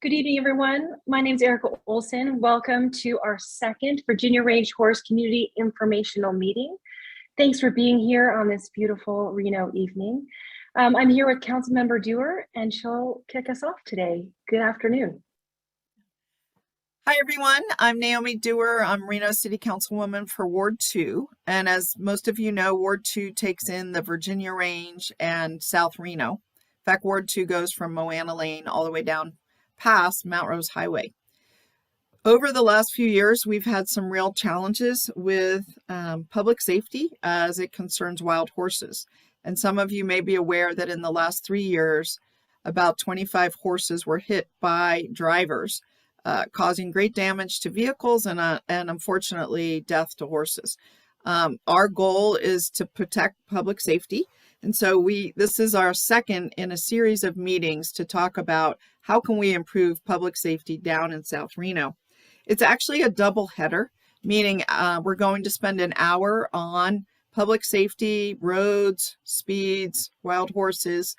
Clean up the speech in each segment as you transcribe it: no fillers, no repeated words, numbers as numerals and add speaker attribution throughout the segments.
Speaker 1: Good evening, everyone. My name is Erica Olson. Welcome to our second Virginia Range Horse Community Informational Meeting. Thanks for being here on this beautiful Reno evening. I'm here with Councilmember Dewar, and she'll kick us off today. Good afternoon.
Speaker 2: Hi, everyone. I'm Naomi Dewar. I'm Reno City Councilwoman for Ward 2. And as most of you know, Ward 2 takes in the Virginia Range and South Reno. In fact, Ward 2 goes from Moana Lane all the way down past Mount Rose Highway. Over the last few years, we've had some real challenges with public safety as it concerns wild horses. And some of you may be aware that in the last 3 years, about 25 horses were hit by drivers, causing great damage to vehicles and unfortunately death to horses. Our goal is to protect public safety. And so this is our second in a series of meetings to talk about how can we improve public safety down in South Reno. It's actually a double header, meaning we're going to spend an hour on public safety, roads, speeds, wild horses,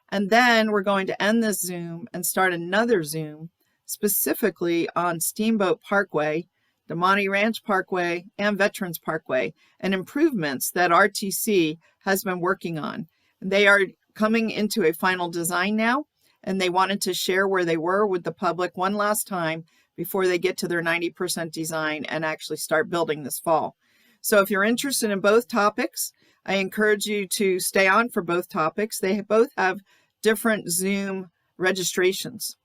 Speaker 2: and then we're going to end this Zoom and start another Zoom specifically on Steamboat Parkway, Damonte Ranch Parkway, and Veterans Parkway, and improvements that RTC has been working on. They are coming into a final design now, and they wanted to share where they were with the public one last time before they get to their 90% design and actually start building this fall. So if you're interested in both topics, I encourage you to stay on for both topics. They both have different Zoom registrations.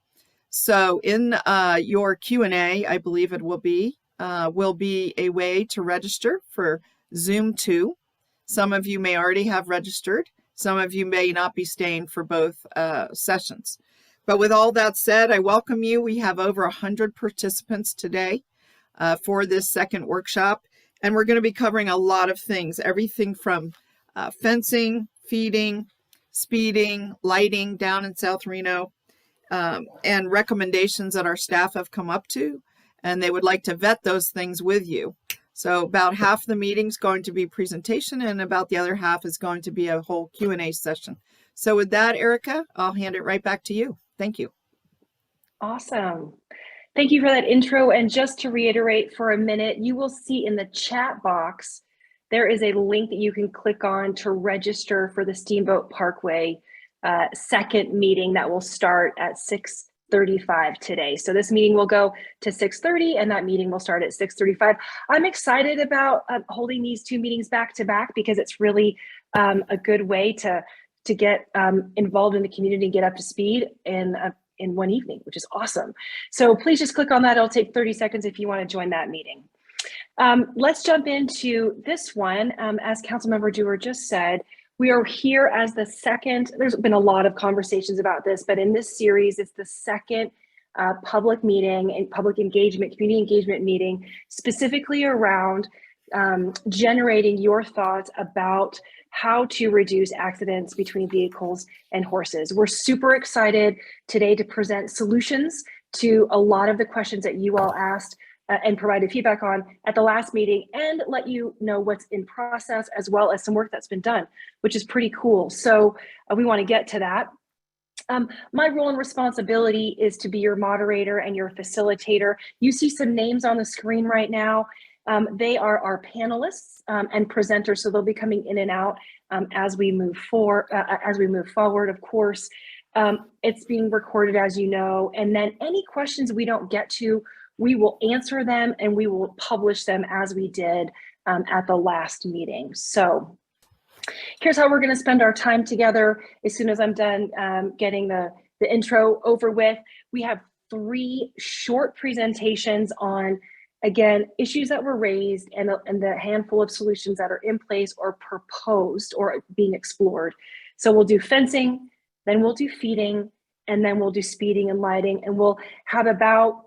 Speaker 2: So in your Q&A, I believe it will be a way to register for Zoom 2. Some of you may already have registered. Some of you may not be staying for both sessions. But with all that said, I welcome you. We have over 100 participants today for this second workshop. And we're going to be covering a lot of things, everything from fencing, feeding, speeding, lighting down in South Reno, and recommendations that our staff have come up to, and they would like to vet those things with you. So about half the meeting is going to be presentation, and about the other half is going to be a whole Q&A session. So with that, Erica, I'll hand it right back to you. Thank you.
Speaker 1: Awesome. Thank you for that intro. And just to reiterate for a minute, you will see in the chat box, there is a link that you can click on to register for the Steamboat Parkway second meeting that will start at 6:35 today. So this meeting will go to 6:30 and that meeting will start at 6:35. I'm excited about holding these two meetings back to back because it's really a good way to get involved in the community and get up to speed in one evening, which is awesome. So please just click on that. It'll take 30 seconds if you want to join that meeting. Let's jump into this one. As Councilmember Dewar just said, we are here as the second, there's been a lot of conversations about this, but in this series, it's the second public meeting and public engagement, community engagement meeting, specifically around generating your thoughts about how to reduce accidents between vehicles and horses. We're super excited today to present solutions to a lot of the questions that you all asked and provided feedback on at the last meeting, and let you know what's in process as well as some work that's been done, which is pretty cool. So we want to get to that. My role and responsibility is to be your moderator and your facilitator. You see some names on the screen right now. They are our panelists and presenters, so they'll be coming in and out as we move forward. Of course, it's being recorded, as you know, and then any questions we don't get to, we will answer them and we will publish them as we did at the last meeting. So here's how we're going to spend our time together. As soon as I'm done getting the intro over with, we have 3 short presentations on, again, issues that were raised and the handful of solutions that are in place or proposed or being explored. So we'll do fencing, then we'll do feeding, and then we'll do speeding and lighting, and we'll have about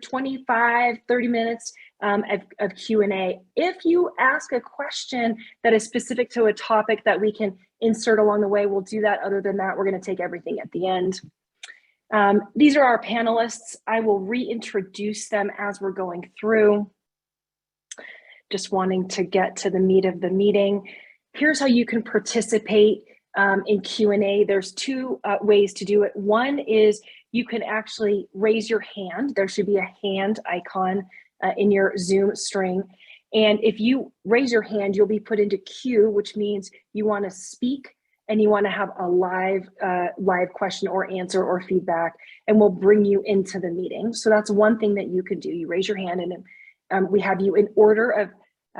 Speaker 1: 25, 30 minutes of Q&A. If you ask a question that is specific to a topic that we can insert along the way, we'll do that. Other than that, we're going to take everything at the end. These are our panelists. I will reintroduce them as we're going through. Just wanting to get to the meat of the meeting. Here's how you can participate in Q&A. There's 2 ways to do it. One is you can actually raise your hand. There should be a hand icon in your Zoom string. And if you raise your hand, you'll be put into queue, which means you want to speak and you want to have a live question or answer or feedback, and we'll bring you into the meeting. So that's one thing that you can do. You raise your hand, and we have you in order of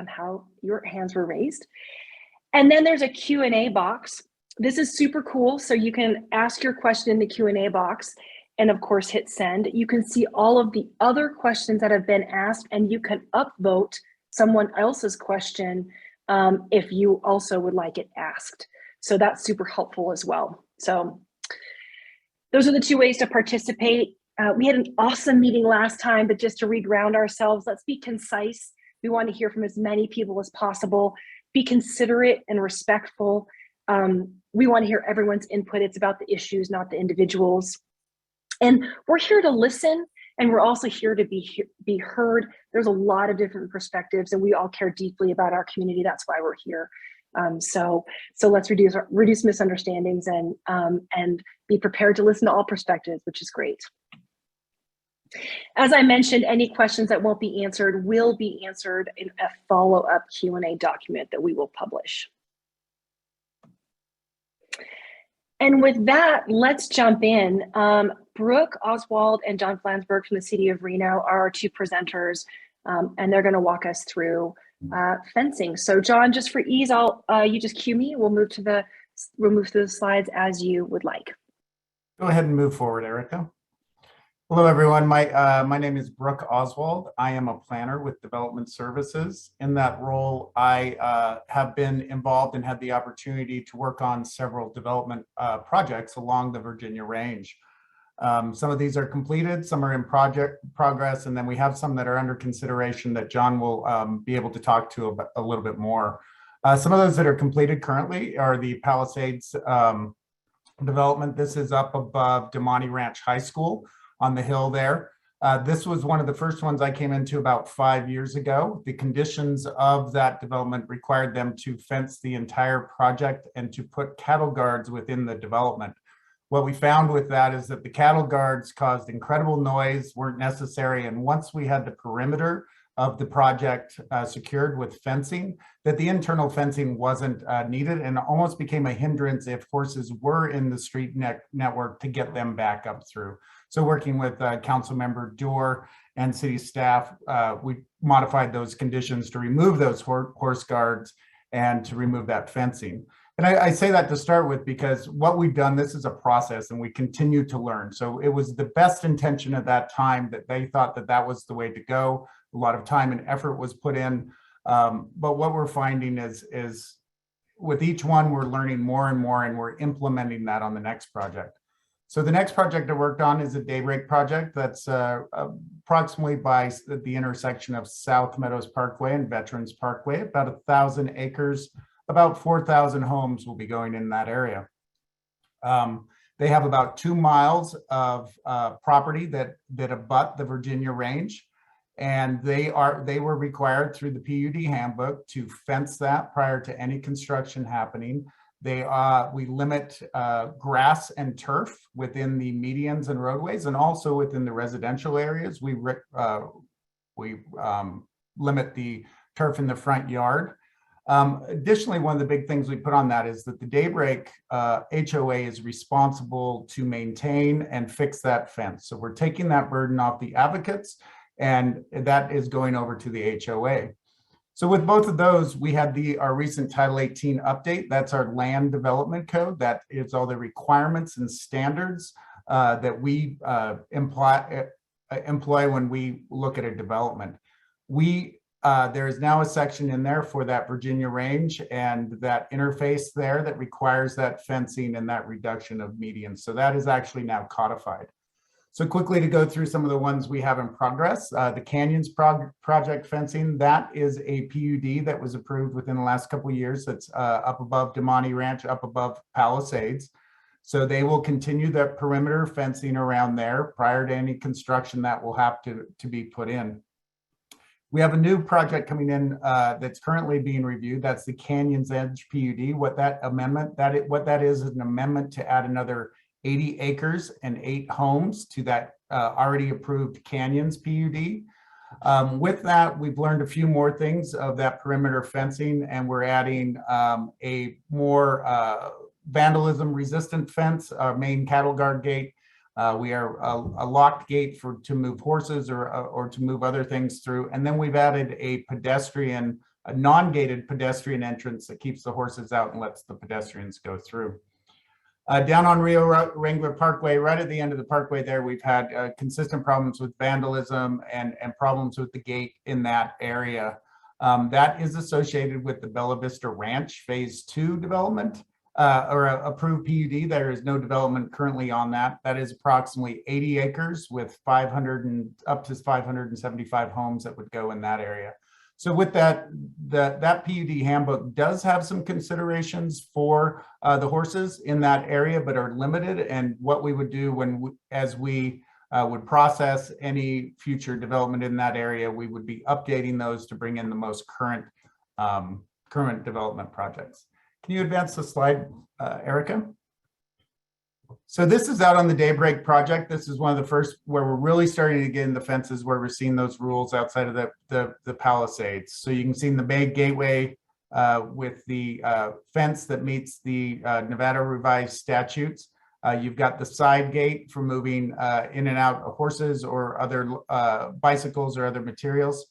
Speaker 1: how your hands were raised. And then there's a Q&A box. This is super cool. So you can ask your question in the Q&A box and of course hit send. You can see all of the other questions that have been asked, and you can upvote someone else's question if you also would like it asked. So that's super helpful as well. So those are the two ways to participate. We had an awesome meeting last time, but just to re-ground ourselves, let's be concise. We want to hear from as many people as possible. Be considerate and respectful. We want to hear everyone's input. It's about the issues, not the individuals. And we're here to listen, and we're also here to be heard. There's a lot of different perspectives, and we all care deeply about our community. That's why we're here. So let's reduce misunderstandings and be prepared to listen to all perspectives, which is great. As I mentioned, any questions that won't be answered will be answered in a follow-up Q&A document that we will publish. And with that, let's jump in. Brooke Oswald and John Flansburgh from the City of Reno are our two presenters, and they're going to walk us through fencing. So John, just for ease, you just cue me. We'll move through the slides as you would like.
Speaker 3: Go ahead and move forward, Erica. Hello, everyone. My name is Brooke Oswald. I am a planner with Development Services. In that role, I have been involved and had the opportunity to work on several development projects along the Virginia Range. Some of these are completed, some are in progress, and then we have some that are under consideration that John will be able to talk to a little bit more. Some of those that are completed currently are the Palisades development. This is up above Damani Ranch High School on the hill there. This was one of the first ones I came into about 5 years ago. The conditions of that development required them to fence the entire project and to put cattle guards within the development. What we found with that is that the cattle guards caused incredible noise, weren't necessary, and once we had the perimeter of the project secured with fencing, that the internal fencing wasn't needed and almost became a hindrance if horses were in the street network to get them back up through. So working with Council Member Doerr and city staff, we modified those conditions to remove those horse guards and to remove that fencing. And I say that to start with because what we've done, this is a process and we continue to learn. So it was the best intention at that time that they thought that that was the way to go. A lot of time and effort was put in. But what we're finding is with each one, we're learning more and more, and we're implementing that on the next project. So the next project I worked on is a Daybreak project that's approximately by the intersection of South Meadows Parkway and Veterans Parkway, about 1,000 acres. About 4,000 homes will be going in that area. They have about 2 miles of property that abut the Virginia Range, and they were required through the PUD handbook to fence that prior to any construction happening. We limit grass and turf within the medians and roadways, and also within the residential areas. We limit the turf in the front yard. Additionally, one of the big things we put on that is that the Daybreak HOA is responsible to maintain and fix that fence. So we're taking that burden off the advocates, and that is going over to the HOA. So with both of those, we had our recent Title 18 update. That's our land development code. That is all the requirements and standards that we employ when we look at a development. There is now a section in there for that Virginia Range and that interface there that requires that fencing and that reduction of medians. So that is actually now codified. So quickly to go through some of the ones we have in progress, the Canyons project fencing, that is a PUD that was approved within the last couple of years. That's up above Damani Ranch, up above Palisades. So they will continue that perimeter fencing around there prior to any construction that will have to be put in. We have a new project coming in that's currently being reviewed. That's the Canyons Edge PUD. What that is an amendment to add another 80 acres and 8 homes to that already approved Canyons PUD. With that, we've learned a few more things of that perimeter fencing, and we're adding a more vandalism resistant fence, our main cattle guard gate. We are a locked gate to move horses or to move other things through. And then we've added a non-gated pedestrian entrance that keeps the horses out and lets the pedestrians go through. Down on Rio Wrangler Parkway, right at the end of the parkway there, we've had consistent problems with vandalism and problems with the gate in that area. That is associated with the Bella Vista Ranch Phase 2 development or approved PUD. There is no development currently on that. That is approximately 80 acres with 500 and up to 575 homes that would go in that area. So with that, that PUD handbook does have some considerations for the horses in that area, but are limited. And what we would do as we would process any future development in that area, we would be updating those to bring in the most current development projects. Can you advance the slide, Erica? So this is out on the Daybreak project. This is one of the first where we're really starting to get in the fences, where we're seeing those rules outside of the Palisades. So you can see in the Bay Gateway with the fence that meets the Nevada revised statutes. You've got the side gate for moving in and out of horses or other bicycles or other materials.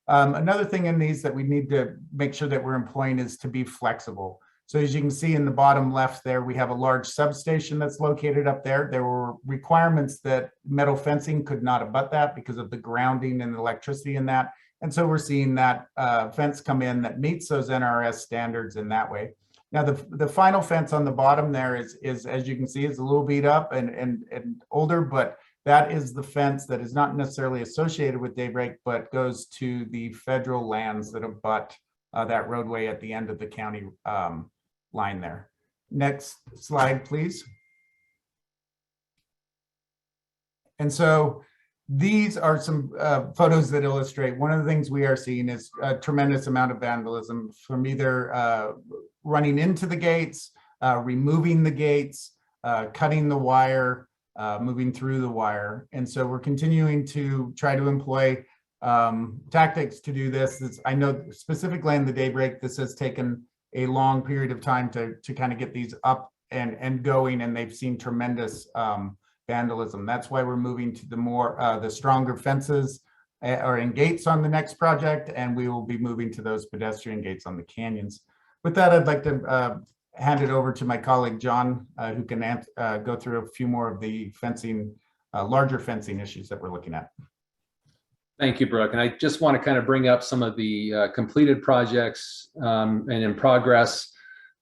Speaker 3: Another thing in these that we need to make sure that we're employing is to be flexible. So as you can see in the bottom left there, we have a large substation that's located up there. There were requirements that metal fencing could not abut that because of the grounding and electricity in that. And so we're seeing that fence come in that meets those NRS standards in that way. Now, the final fence on the bottom there is as you can see, is a little beat up and older, but that is the fence that is not necessarily associated with Daybreak, but goes to the federal lands that abut that roadway at the end of the county line there. Next slide, please. And so these are some photos that illustrate one of the things we are seeing is a tremendous amount of vandalism from either running into the gates, removing the gates, cutting the wire, moving through the wire. And so we're continuing to try to employ tactics to do this. I know specifically in the Daybreak, this has taken a long period of time to kind of get these up and going, and they've seen tremendous vandalism. That's why we're moving to the stronger fences and gates on the next project, and we will be moving to those pedestrian gates on the canyons. With that, I'd like to hand it over to my colleague John, who can go through a few more of the fencing, larger fencing issues that we're looking at.
Speaker 4: Thank you, Brooke. And I just want to kind of bring up some of the completed projects and in progress.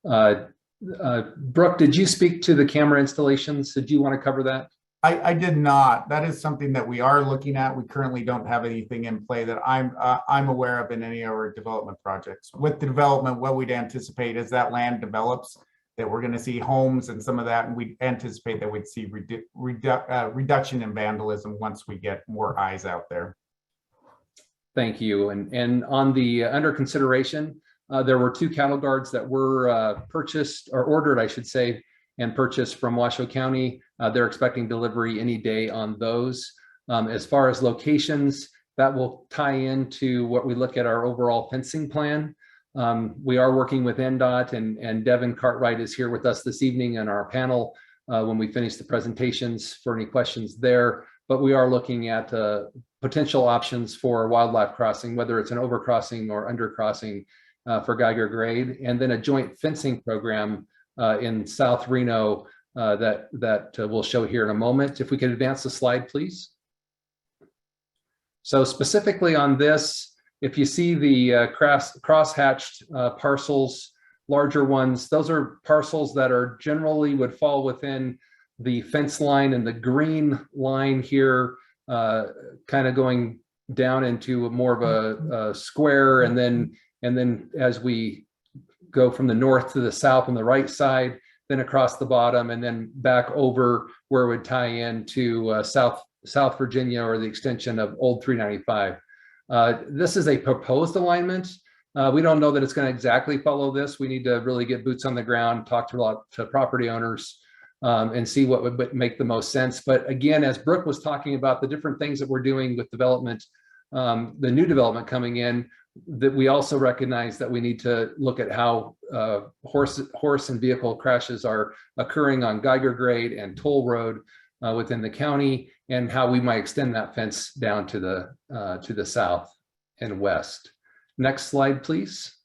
Speaker 4: Brooke, did you speak to the camera installations? Did you want to cover that?
Speaker 3: I did not. That is something that we are looking at. We currently don't have anything in play that I'm aware of in any of our development projects. With the development, what we'd anticipate as that land develops, that we're going to see homes and some of that, and we anticipate that we'd see reduction in vandalism once we get more eyes out there.
Speaker 4: Thank you. And on the under consideration, there were 2 cattle guards that were purchased or ordered, I should say, and purchased from Washoe County. They're expecting delivery any day on those. As far as locations, that will tie into what we look at our overall fencing plan. We are working with NDOT, and Devin Cartwright is here with us this evening in our panel when we finish the presentations for any questions there. But we are looking at potential options for wildlife crossing, whether it's an overcrossing or undercrossing for Geiger grade, and then a joint fencing program in South Reno that we'll show here in a moment. If we could advance the slide, please. So specifically on this, if you see the cross-hatched parcels, larger ones, those are parcels that are generally would fall within the fence line, and the green line here kind of going down into more of a square, and then as we go from the north to the south on the right side, then across the bottom, and then back over where it would tie in to South Virginia or the extension of Old 395. This is a proposed alignment. We don't know that it's going to exactly follow this. We need to really get boots on the ground, talk to property owners. and see what would make the most sense. But again, as Brooke was talking about the different things that we're doing with development, the new development coming in, that we also recognize that we need to look at how horse and vehicle crashes are occurring on Geiger Grade and Toll Road within the county, and how we might extend that fence down to the south and west. Next slide, please.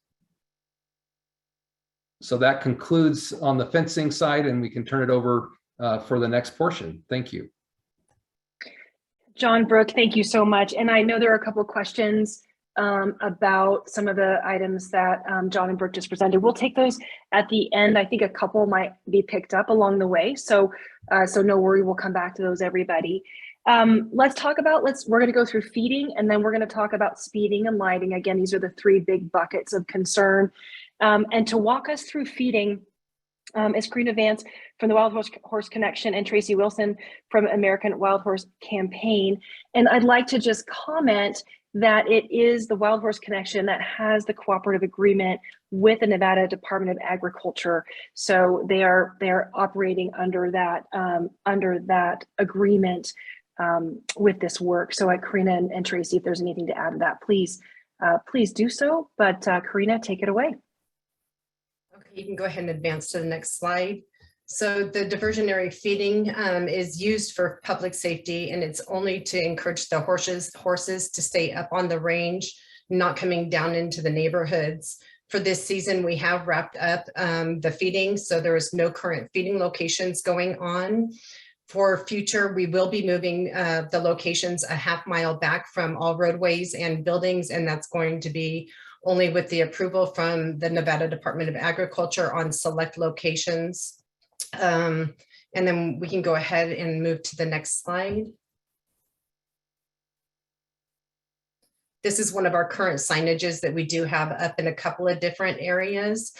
Speaker 4: So that concludes on the fencing side, and we can turn it over for the next portion. Thank you.
Speaker 1: John, Brooke, thank you so much. And I know there are a couple of questions about some of the items that John and Brooke just presented. We'll take those at the end. I think a couple might be picked up along the way. So no worry, we'll come back to those, everybody. Let's talk about, we're going to go through feeding, and then we're going to talk about speeding and lighting. Again, these are the three big buckets of concern. And to walk us through feeding is Karina Vance from the Wild Horse Connection and Tracy Wilson from American Wild Horse Campaign. And I'd like to just comment that it is the Wild Horse Connection that has the cooperative agreement with the Nevada Department of Agriculture. So they are operating under that agreement with this work. So Karina and Tracy, if there's anything to add to that, please do so. But Karina, take it away.
Speaker 5: Okay, you can go ahead and advance to the next slide. So the diversionary feeding is used for public safety, and it's only to encourage the horses to stay up on the range, not coming down into the neighborhoods. For this season, we have wrapped up the feeding, so there is no current feeding locations going on. For future, we will be moving the locations a half-mile back from all roadways and buildings, and that's going to be only with the approval from the Nevada Department of Agriculture on select locations. And then we can go ahead and move to the next slide. This is one of our current signages that we do have up in a couple of different areas.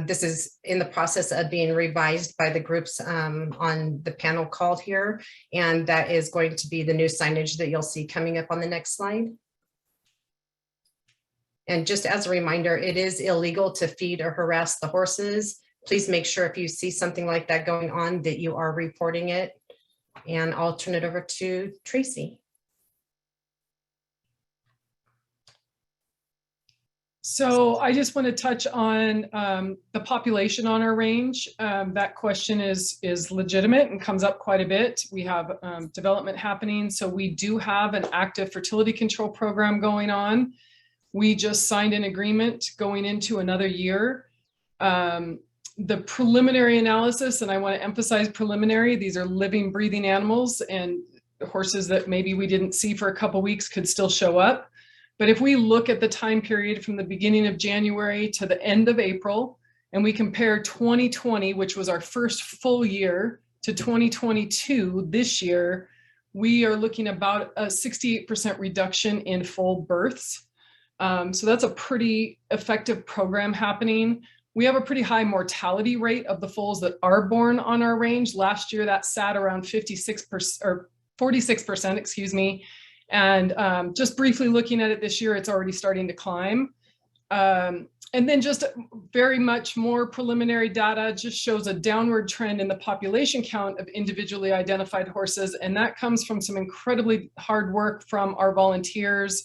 Speaker 5: This is in the process of being revised by the groups on the panel called here, and that is going to be the new signage that you'll see coming up on the next slide. And just as a reminder, it is illegal to feed or harass the horses. Please make sure if you see something like that going on that you are reporting it. And I'll turn it over to Tracy.
Speaker 6: So I just want to touch on the population on our range. That question is legitimate and comes up quite a bit. We have development happening. So we do have an active fertility control program going on. We just signed an agreement going into another year. The preliminary analysis, and I want to emphasize preliminary, these are living, breathing animals, and horses that maybe we didn't see for a couple weeks could still show up. But if we look at the time period from the beginning of January to the end of April, and we compare 2020, which was our first full year, to 2022, this year, we are looking about a 68% reduction in full births. So that's a pretty effective program happening. We have a pretty high mortality rate of the foals that are born on our range. Last year, that sat around 56% or 46%, excuse me. And just briefly looking at it this year, it's already starting to climb. And then just very much more preliminary data just shows a downward trend in the population count of individually identified horses. And that comes from some incredibly hard work from our volunteers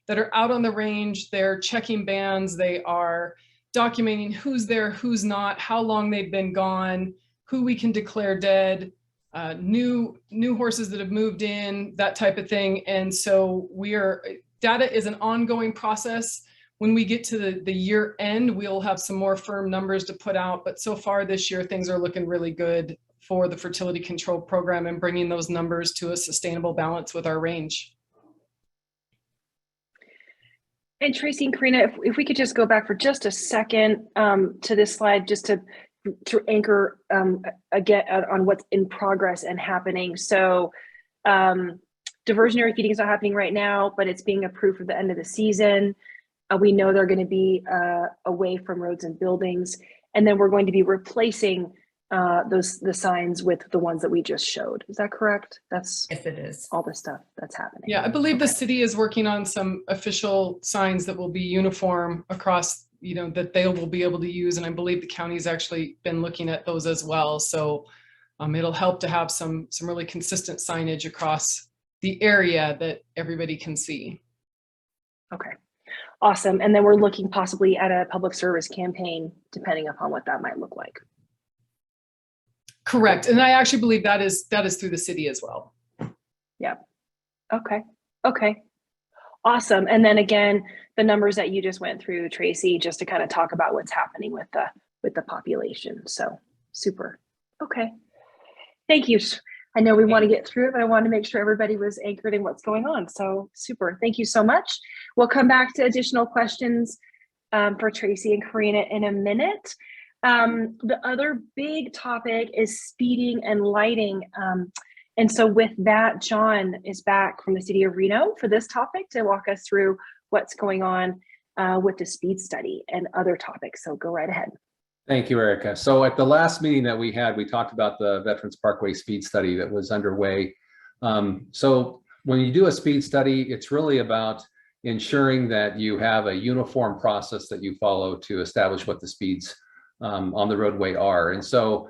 Speaker 6: that are out on the range. They're checking bands, they are documenting who's there, who's not, how long they've been gone, who we can declare dead, new horses that have moved in, that type of thing. And so data is an ongoing process. When we get to the year end, we'll have some more firm numbers to put out. But so far this year, things are looking really good for the fertility control program and bringing those numbers to a sustainable balance with our range.
Speaker 1: And Tracy and Karina, if we could just go back for just a second to this slide, just to anchor again on what's in progress and happening. So diversionary feeding is not happening right now, but it's being approved for the end of the season. We know they're going to be away from roads and buildings, and then we're going to be replacing the signs with the ones that we just showed. Is that correct? Yes, it is. All the stuff that's happening.
Speaker 6: Yeah, I believe the city is working on some official signs that will be uniform across, that they will be able to use. And I believe the county's actually been looking at those as well. So It'll help to have some really consistent signage across the area that everybody can see.
Speaker 1: Okay, awesome. And then we're looking possibly at a public service campaign, depending upon what that might look like.
Speaker 6: Correct. And I actually believe that is through the city as well.
Speaker 1: Yep. Okay. Okay. Awesome. And then again, the numbers that you just went through, Tracy, just to kind of talk about what's happening with the population. So super. Okay. Thank you. I know we want to get through it, but I wanted to make sure everybody was anchored in what's going on. So super. Thank you so much. We'll come back to additional questions for Tracy and Karina in a minute. The other big topic is speeding and lighting. And so with that, John is back from the City of Reno for this topic to walk us through what's going on with the speed study and other topics. So go right ahead.
Speaker 4: Thank you, Erica. So at the last meeting that we had, we talked about the Veterans Parkway speed study that was underway. So when you do a speed study, it's really about ensuring that you have a uniform process that you follow to establish what the speeds on the roadway are. And so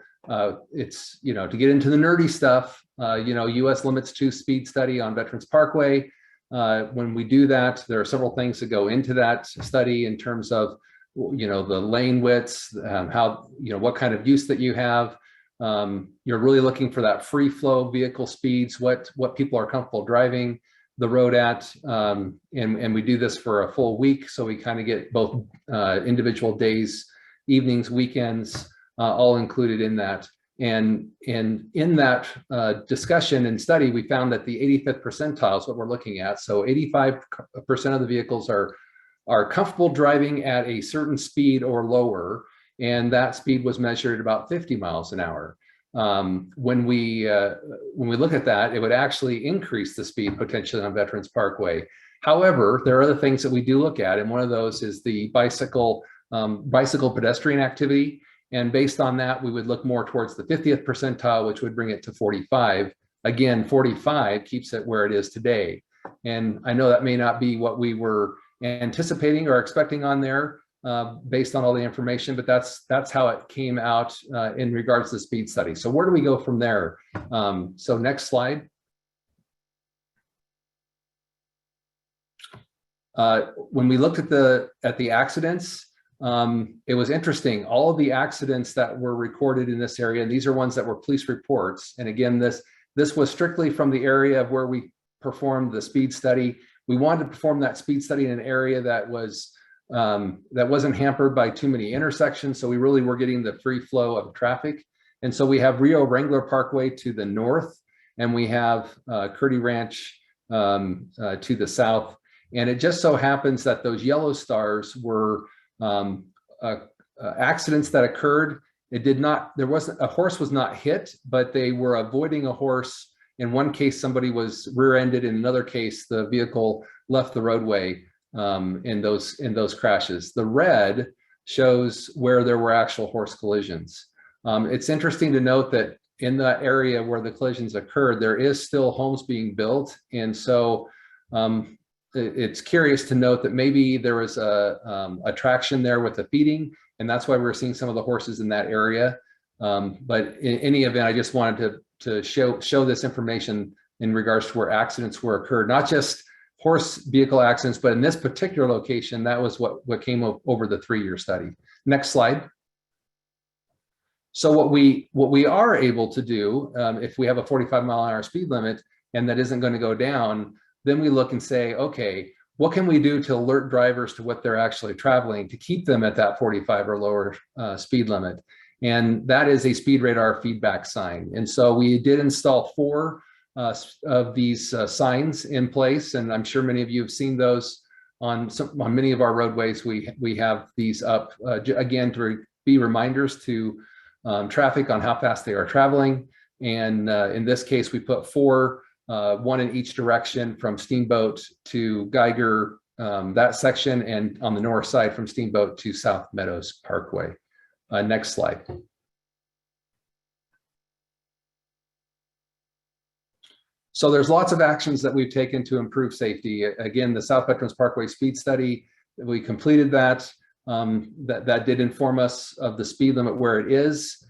Speaker 4: it's, you know, to get into the nerdy stuff, you know, US limits 2 speed study on Veterans Parkway. When we do that, there are several things that go into that study in terms of, you know, the lane widths, how, you know, what kind of use that you have. You're really looking for that free flow vehicle speeds, what people are comfortable driving the road at. And we do this for a full week. So we kind of get both individual days, evenings, weekends, all included in that. And in that discussion and study, we found that the 85th percentile is what we're looking at. So 85% of the vehicles are comfortable driving at a certain speed or lower, and that speed was measured at about 50 miles an hour. When we look at that, it would actually increase the speed potentially on Veterans Parkway. However, there are other things that we do look at, and one of those is the bicycle pedestrian activity. And based on that, we would look more towards the 50th percentile, which would bring it to 45. Again, 45 keeps it where it is today. And I know that may not be what we were anticipating or expecting on there based on all the information, but that's how it came out in regards to the speed study. So where do we go from there? So next slide. When we looked at the accidents, it was interesting. All of the accidents that were recorded in this area, and these are ones that were police reports. And again, this was strictly from the area of where we performed the speed study. We wanted to perform that speed study in an area that wasn't hampered by too many intersections. So we really were getting the free flow of traffic. And so we have Rio Wrangler Parkway to the north, and we have Curdy Ranch to the south. And it just so happens that those yellow stars were accidents that occurred. A horse was not hit, but they were avoiding a horse. In one case, somebody was rear-ended. In another case, the vehicle left the roadway in those crashes. The red shows where there were actual horse collisions. It's interesting to note that in that area where the collisions occurred, there is still homes being built. And so it's curious to note that maybe there was a traction there with the feeding, and that's why we're seeing some of the horses in that area. But in any event, I just wanted to show this information in regards to where accidents were occurred, not just horse vehicle accidents, but in this particular location, that was what came over the 3-year study. Next slide. So what we are able to do, if we have a 45-mile-an-hour speed limit and that isn't going to go down, then we look and say, okay, what can we do to alert drivers to what they're actually traveling to keep them at that 45 or lower speed limit? And that is a speed radar feedback sign. And so we did install 4 of these signs in place, and I'm sure many of you have seen those on many of our roadways. We have these up again to be reminders to traffic on how fast they are traveling. And in this case, we put 4, 1 in each direction from Steamboat to Geiger, that section, and on the north side from Steamboat to South Meadows Parkway. Next slide. So there's lots of actions that we've taken to improve safety. Again, the South Veterans Parkway speed study, we completed that. That did inform us of the speed limit where it is.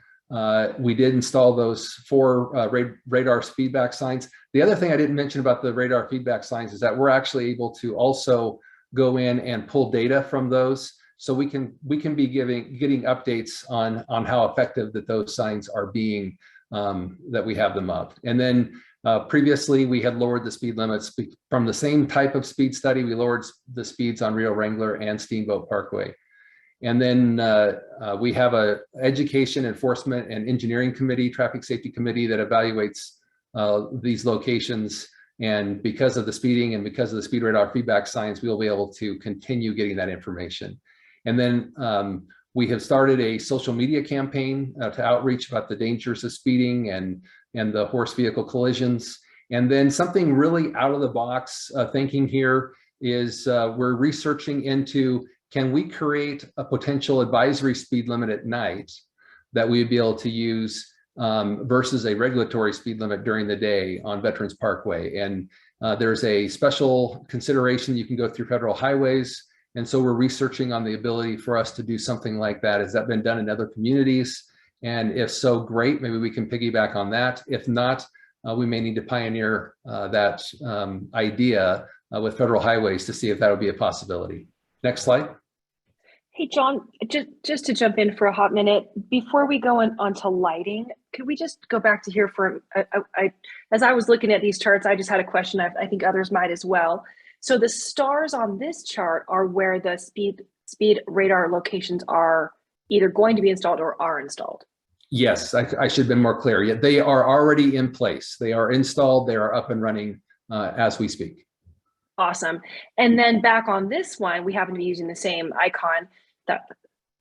Speaker 4: We did install those 4 radar feedback signs. The other thing I didn't mention about the radar feedback signs is that we're actually able to also go in and pull data from those, so we can be getting updates on how effective that those signs are being, that we have them up. And then previously we had lowered the speed limits from the same type of speed study. We lowered the speeds on Rio Wrangler and Steamboat Parkway. And then we have a education, enforcement, and engineering committee, traffic safety committee, that evaluates these locations. And because of the speeding and because of the speed radar feedback signs, we will be able to continue getting that information. And then we have started a social media campaign to outreach about the dangers of speeding and the horse vehicle collisions. And then something really out of the box thinking here is we're researching into, can we create a potential advisory speed limit at night that we'd be able to use versus a regulatory speed limit during the day on Veterans Parkway? And there's a special consideration. You can go through federal highways. And so we're researching on the ability for us to do something like that. Has that been done in other communities? And if so, great, maybe we can piggyback on that. If not, we may need to pioneer that idea with federal highways to see if that would be a possibility. Next slide.
Speaker 1: Hey, John, just to jump in for a hot minute, before we go on to lighting, could we just go back to here for, as I was looking at these charts, I just had a question. I think others might as well. So the stars on this chart are where the speed radar locations are either going to be installed or are installed.
Speaker 4: Yes, I should have been more clear. Yeah, they are already in place. They are installed. They are up and running as we speak.
Speaker 1: Awesome. And then back on this one, we happen to be using the same icon. That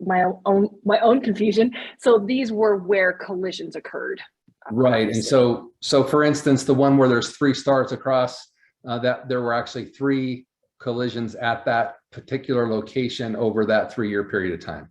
Speaker 1: my own confusion. So these were where collisions occurred.
Speaker 4: Right. And so for instance, the one where there's 3 stars across, that there were actually 3 collisions at that particular location over that 3-year period of time.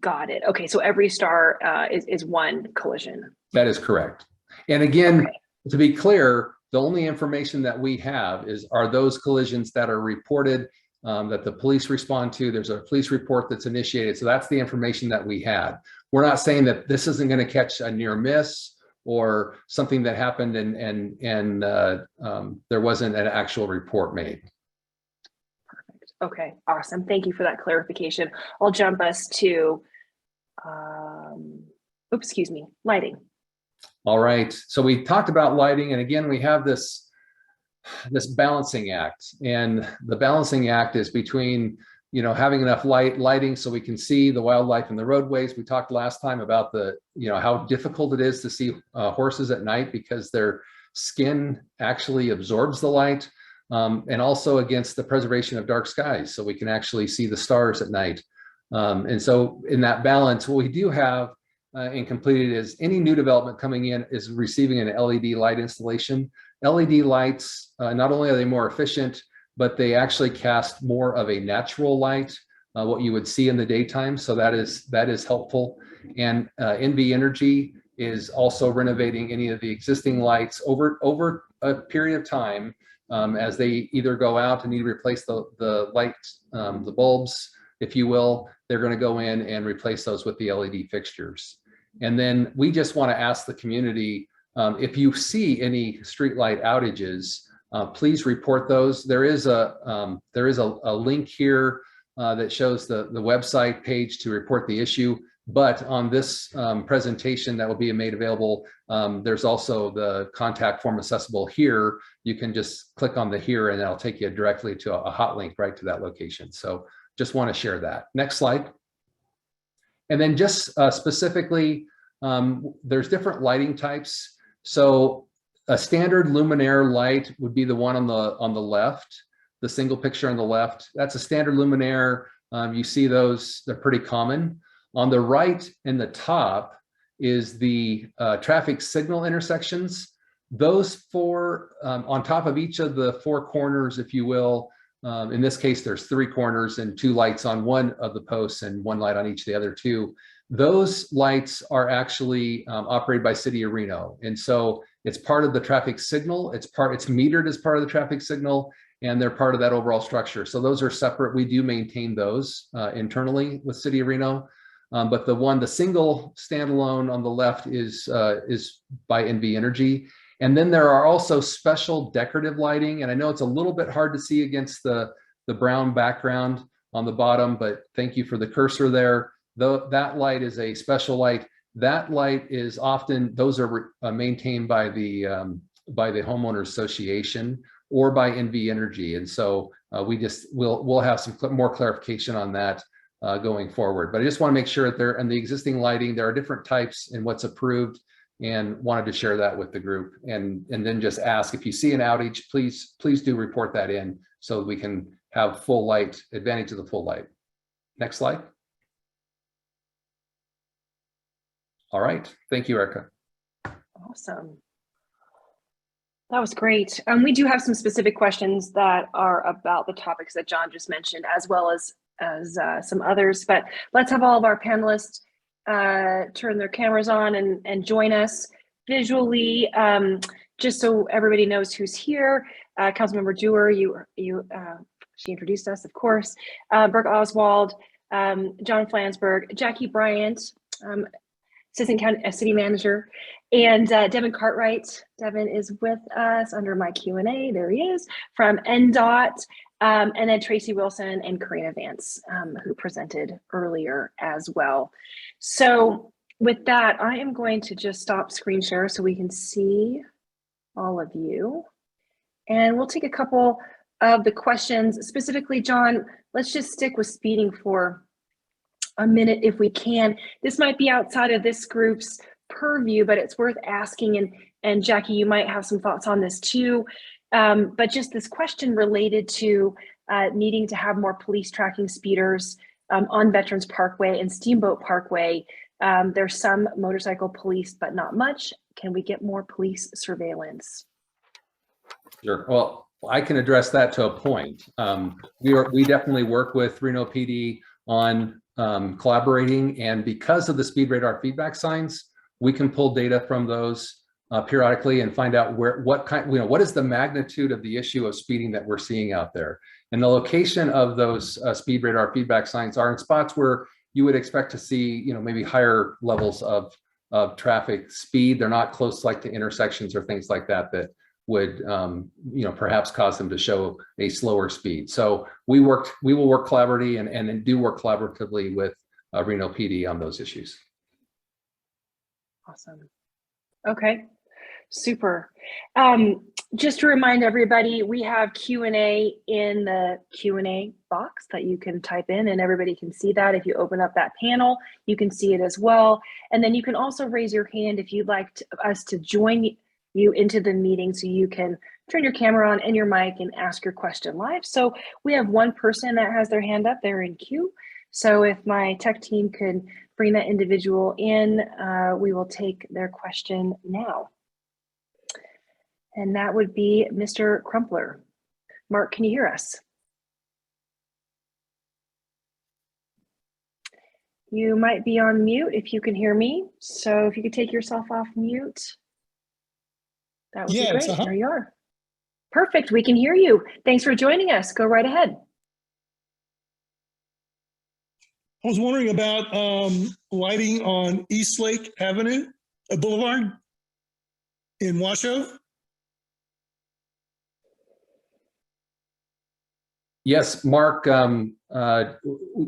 Speaker 1: Got it. Okay, so every star is one collision.
Speaker 4: That is correct. And again,
Speaker 1: okay,
Speaker 4: to be clear, the only information that we have are those collisions that are reported, that the police respond to. There's a police report that's initiated. So that's the information that we had. We're not saying that this isn't going to catch a near miss or something that happened and there wasn't an actual report made.
Speaker 1: Perfect. Okay, awesome. Thank you for that clarification. I'll jump us to, lighting.
Speaker 4: All right. So we talked about lighting, and again, we have this balancing act, and the balancing act is between, having enough lighting so we can see the wildlife in the roadways. We talked last time about how difficult it is to see horses at night because their skin actually absorbs the light, and also against the preservation of dark skies so we can actually see the stars at night. And so in that balance, what we do have and completed is any new development coming in is receiving an LED light installation. LED lights, not only are they more efficient, but they actually cast more of a natural light, what you would see in the daytime. So that is helpful. And NV Energy is also renovating any of the existing lights over a period of time as they either go out and need to replace the lights, the bulbs, if you will. They're going to go in and replace those with the LED fixtures. And then we just want to ask the community, if you see any streetlight outages, please report those. There is a link here that shows the website page to report the issue. But on this presentation that will be made available, there's also the contact form accessible here. You can just click on the here and that'll take you directly to a hot link right to that location. So just want to share that. Next slide. And then just specifically, there's different lighting types. So a standard luminaire light would be the one on the left, the single picture on the left. That's a standard luminaire. You see those, they're pretty common. On the right and the top is the traffic signal intersections. Those 4, on top of each of the 4 corners, if you will, in this case, there's 3 corners and 2 lights on one of the posts and 1 light on each of the other 2. Those lights are actually operated by City of Reno. And so it's part of the traffic signal. It's metered as part of the traffic signal, and they're part of that overall structure. So those are separate. We do maintain those internally with City of Reno. But the single standalone on the left is by NV Energy. And then there are also special decorative lighting. And I know it's a little bit hard to see against the brown background on the bottom, but thank you for the cursor there. Though that light is a special light. That light is often, those are maintained by the homeowner association or by NV Energy. And so we'll have some more clarification on that going forward. But I just want to make sure that there, and the existing lighting, there are different types in what's approved, and wanted to share that with the group. And then just ask, if you see an outage, please do report that in so we can have full light, advantage of the full light. Next slide. All right, thank you, Erica.
Speaker 1: Awesome. That was great. We do have some specific questions that are about the topics that John just mentioned, as well as some others, but let's have all of our panelists turn their cameras on and join us visually, just so everybody knows who's here. Councilmember Dewar, she introduced us, of course. Brooke Oswald, John Flansburgh, Jackie Bryant, Assistant City Manager, and Devin Cartwright. Devin is with us under my Q&A. There he is, from NDOT, and then Tracy Wilson and Karina Vance, who presented earlier as well. So with that, I am going to just stop screen share so we can see all of you. And we'll take a couple of the questions. Specifically, John, let's just stick with speeding for a minute if we can. This might be outside of this group's purview, but it's worth asking. And Jackie, you might have some thoughts on this too. But just this question related to needing to have more police tracking speeders on Veterans Parkway and Steamboat Parkway. There's some motorcycle police, but not much. Can we get more police surveillance?
Speaker 4: Sure. Well, I can address that to a point. We definitely work with Reno PD on collaborating, and because of the speed radar feedback signs, we can pull data from those periodically and find out what is the magnitude of the issue of speeding that we're seeing out there. And the location of those speed radar feedback signs are in spots where you would expect to see, maybe higher levels of traffic speed. They're not close like to intersections or things like that would perhaps cause them to show a slower speed. So we will work collaboratively and do work collaboratively with Reno PD on those issues.
Speaker 1: Awesome. Okay, super. Just to remind everybody, we have Q&A in the Q&A box that you can type in, and everybody can see that. If you open up that panel, you can see it as well. And then you can also raise your hand if you'd like us to join you into the meeting, so you can turn your camera on and your mic and ask your question live. So we have one person that has their hand up there in queue. So if my tech team could bring that individual in, we will take their question now. And that would be Mr. Crumpler. Mark, can you hear us? You might be on mute if you can hear me. So if you could take yourself off mute, that would be great. There you are. Perfect, we can hear you. Thanks for joining us. Go right ahead.
Speaker 7: I was wondering about lighting on East Lake Avenue, Boulevard in Washoe.
Speaker 4: Yes, Mark,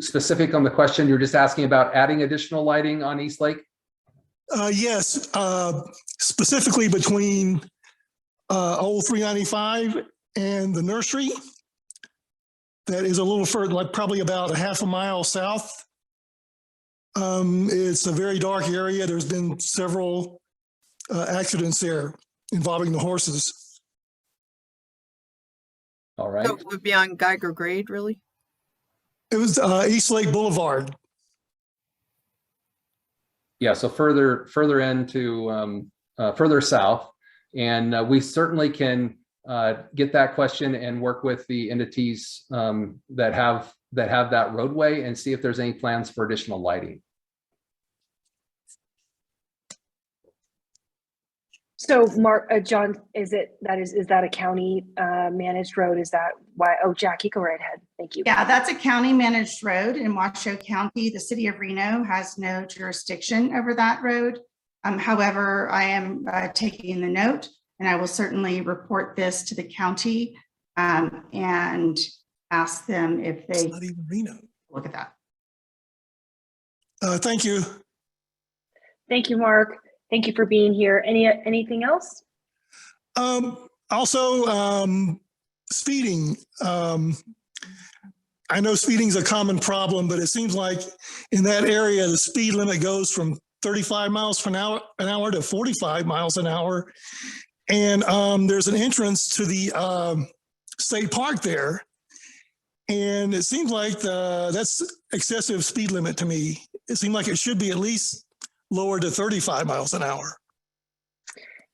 Speaker 4: specific on the question, you're just asking about adding additional lighting on East Lake?
Speaker 7: Yes, specifically between old 395 and the nursery. That is a little further, like probably about a half a mile south. It's a very dark area. There's been several accidents there involving the horses.
Speaker 4: All right.
Speaker 2: So it would be on Geiger Grade, really?
Speaker 7: It was East Lake Boulevard.
Speaker 4: Yeah, so further into further south, and we certainly can get that question and work with the entities that have that roadway and see if there's any plans for additional lighting.
Speaker 1: So Mark, John, is that a county managed road? Is that why? Oh, Jackie, go right ahead. Thank you.
Speaker 8: Yeah, that's a county managed road in Washoe County. The City of Reno has no jurisdiction over that road. However, I am taking the note, and I will certainly report this to the county and ask them if
Speaker 7: It's
Speaker 8: they
Speaker 7: not even Reno.
Speaker 8: look at that.
Speaker 7: Thank you.
Speaker 1: Thank you, Mark. Thank you for being here. Anything else?
Speaker 7: Also, speeding. I know speeding is a common problem, but it seems like in that area, the speed limit goes from 35 miles an hour to 45 miles an hour. And there's an entrance to the state park there. And it seems like that's excessive speed limit to me. It seems like it should be at least lowered to 35 miles an hour.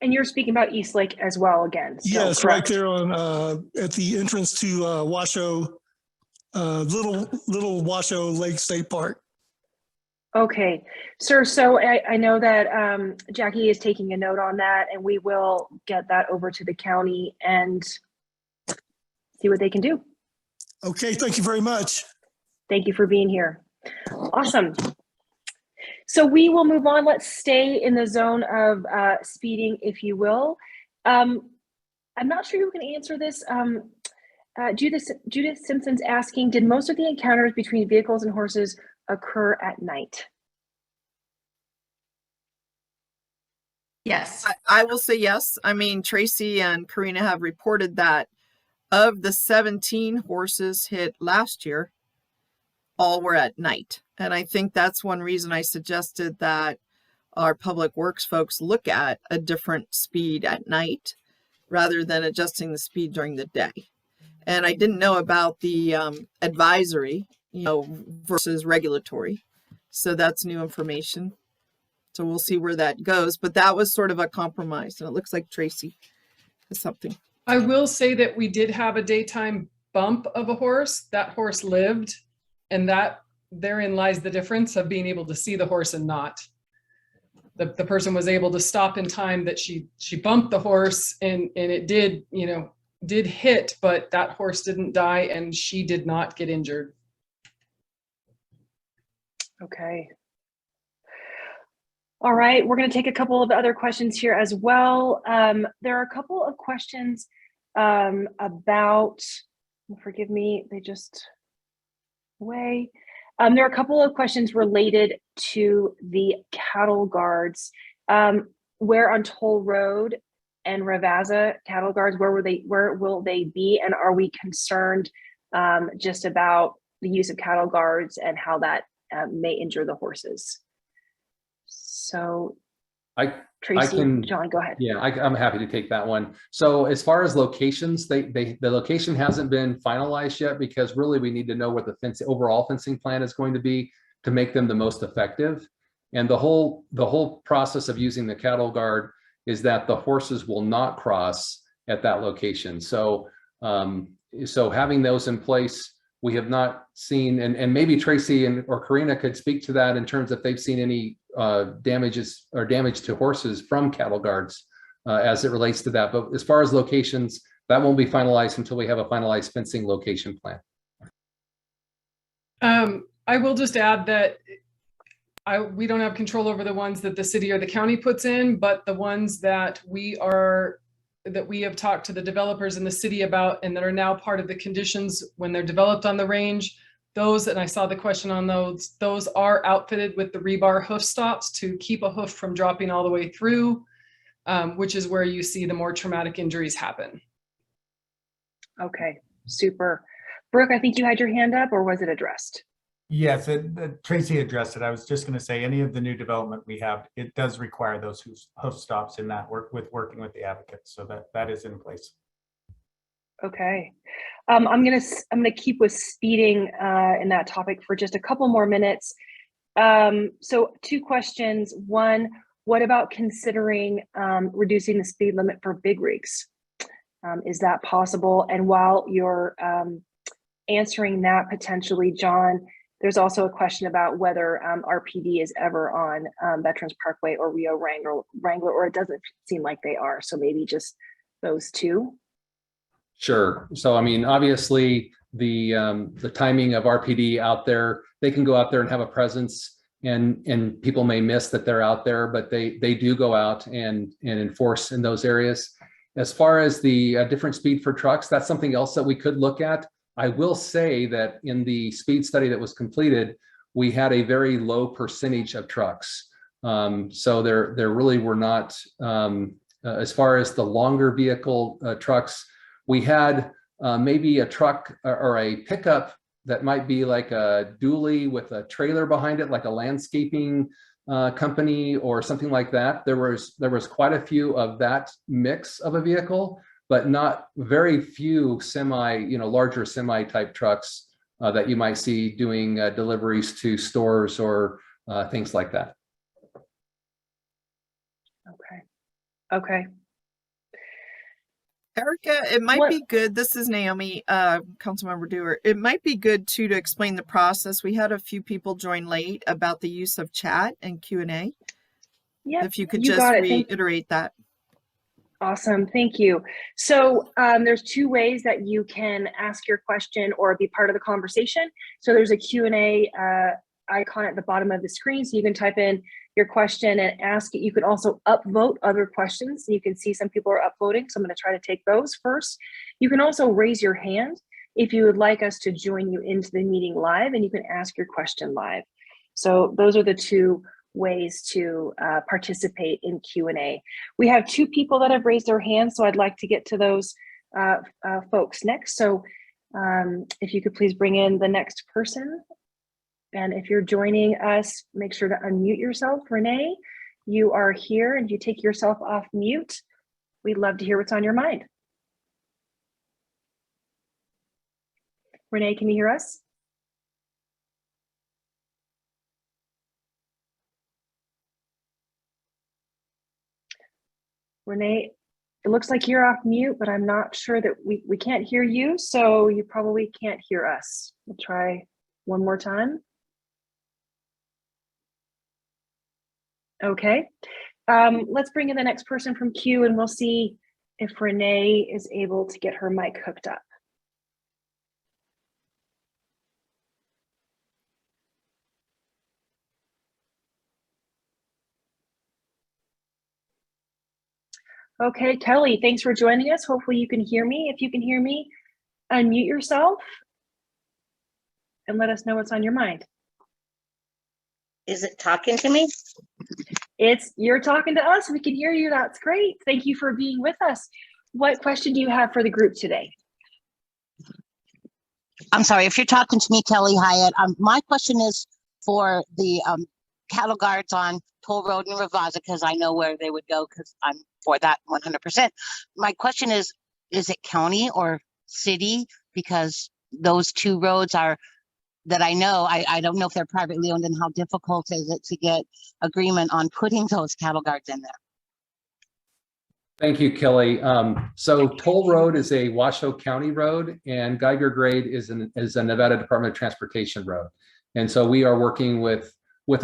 Speaker 1: And you're speaking about East Lake as well again. So,
Speaker 7: Yes,
Speaker 1: correct?
Speaker 7: right there on at the entrance to Washoe, little Washoe Lake State Park.
Speaker 1: Okay, sir. So I know that Jackie is taking a note on that, and we will get that over to the county and see what they can do.
Speaker 7: Okay, thank you very much.
Speaker 1: Thank you for being here. Awesome. So we will move on. Let's stay in the zone of speeding, if you will. I'm not sure who can answer this. Judith Simpson's asking, did most of the encounters between vehicles and horses occur at night?
Speaker 8: Yes.
Speaker 2: I will say yes. I mean, Tracy and Karina have reported that of the 17 horses hit last year, all were at night. And I think that's one reason I suggested that our public works folks look at a different speed at night rather than adjusting the speed during the day. And I didn't know about the advisory, versus regulatory. So that's new information. So we'll see where that goes. But that was sort of a compromise. And it looks like Tracy has something.
Speaker 6: I will say that we did have a daytime bump of a horse. That horse lived, and that therein lies the difference of being able to see the horse and not. The person was able to stop in time that she bumped the horse and it did hit, but that horse didn't die and she did not get injured.
Speaker 1: Okay. All right, we're going to take a couple of other questions here as well. There are a couple of questions about, forgive me, they just away. There are a couple of questions related to the cattle guards. Where on Toll Road and Ravazza cattle guards, where will they be? And are we concerned just about the use of cattle guards and how that may injure the horses? So Tracy, John, go ahead.
Speaker 4: Yeah, I'm happy to take that one. So as far as locations, the location hasn't been finalized yet because really we need to know what the overall fencing plan is going to be to make them the most effective. And the whole process of using the cattle guard is that the horses will not cross at that location. So so having those in place, we have not seen, and maybe Tracy or Karina could speak to that in terms of if they've seen any damage to horses from cattle guards as it relates to that. But as far as locations, that won't be finalized until we have a finalized fencing location plan.
Speaker 6: I will just add that we don't have control over the ones that the city or the county puts in, but the ones that we have talked to the developers in the city about and that are now part of the conditions when they're developed on the range, those, and I saw the question on those are outfitted with the rebar hoof stops to keep a hoof from dropping all the way through, which is where you see the more traumatic injuries happen.
Speaker 1: Okay, super. Brooke, I think you had your hand up, or was it addressed?
Speaker 3: Yes, Tracy addressed it. I was just going to say any of the new development we have, it does require those hoof stops in that working with the advocates. So that is in place.
Speaker 1: Okay. I'm gonna keep with speeding in that topic for just a couple more minutes. So 2 questions. One, what about considering reducing the speed limit for big rigs? Is that possible? And while you're answering that potentially, John, There's also a question about whether RPD is ever on Veterans Parkway or Rio Wrangler, or it doesn't seem like they are. So maybe just those two.
Speaker 4: Sure. So, I mean, obviously the timing of RPD out there, they can go out there and have a presence, and people may miss that they're out there, but they do go out and enforce in those areas. As far as the different speed for trucks, that's something else that we could look at. I will say that in the speed study that was completed, we had a very low percentage of trucks. So there really were not, as far as the longer vehicle trucks, we had maybe a truck or a pickup that might be like a dually with a trailer behind it, like a landscaping company or something like that. There was quite a few of that mix of a vehicle, but not very few larger semi type trucks that you might see doing deliveries to stores or things like that.
Speaker 1: Okay.
Speaker 2: Erica, it might be good. This is Naomi, Councilmember Dewar. It might be good too to explain the process. We had a few people join late about the use of chat and Q&A.
Speaker 1: Yeah.
Speaker 2: If you could just reiterate that.
Speaker 1: Awesome, thank you. So there's two ways that you can ask your question or be part of the conversation. So there's a Q&A icon at the bottom of the screen, so you can type in your question and ask it. You can also upvote other questions. You can see some people are upvoting, so I'm going to try to take those first. You can also raise your hand if you would like us to join you into the meeting live, and you can ask your question live. So those are the two ways to participate in Q&A. We have two people that have raised their hands, so I'd like to get to those folks next. So if you could please bring in the next person. And if you're joining us, make sure to unmute yourself. Renee, you are here, and if you take yourself off mute, we'd love to hear what's on your mind. Renee, can you hear us? Renee, it looks like you're off mute, but I'm not sure that we can't hear you, so you probably can't hear us. We'll try one more time. Okay, let's bring in the next person from queue, and we'll see if Renee is able to get her mic hooked up. Okay, Kelly, thanks for joining us. Hopefully you can hear me. If you can hear me, unmute yourself and let us know what's on your mind.
Speaker 9: Is it talking to me?
Speaker 1: You're talking to us. We can hear you. That's great. Thank you for being with us. What question do you have for the group today?
Speaker 9: I'm sorry, if you're talking to me, Kelly Hyatt. My question is for the cattle guards on Toll Road in Ravaza, because I know where they would go, because I'm for that 100%. My question is it county or city? Because those two roads are that I know, I don't know if they're privately owned, and how difficult is it to get agreement on putting those cattle guards in there?
Speaker 4: Thank you, Kelly. So Toll Road is a Washoe County road, and Geiger Grade is a Nevada Department of Transportation road. And so we are working with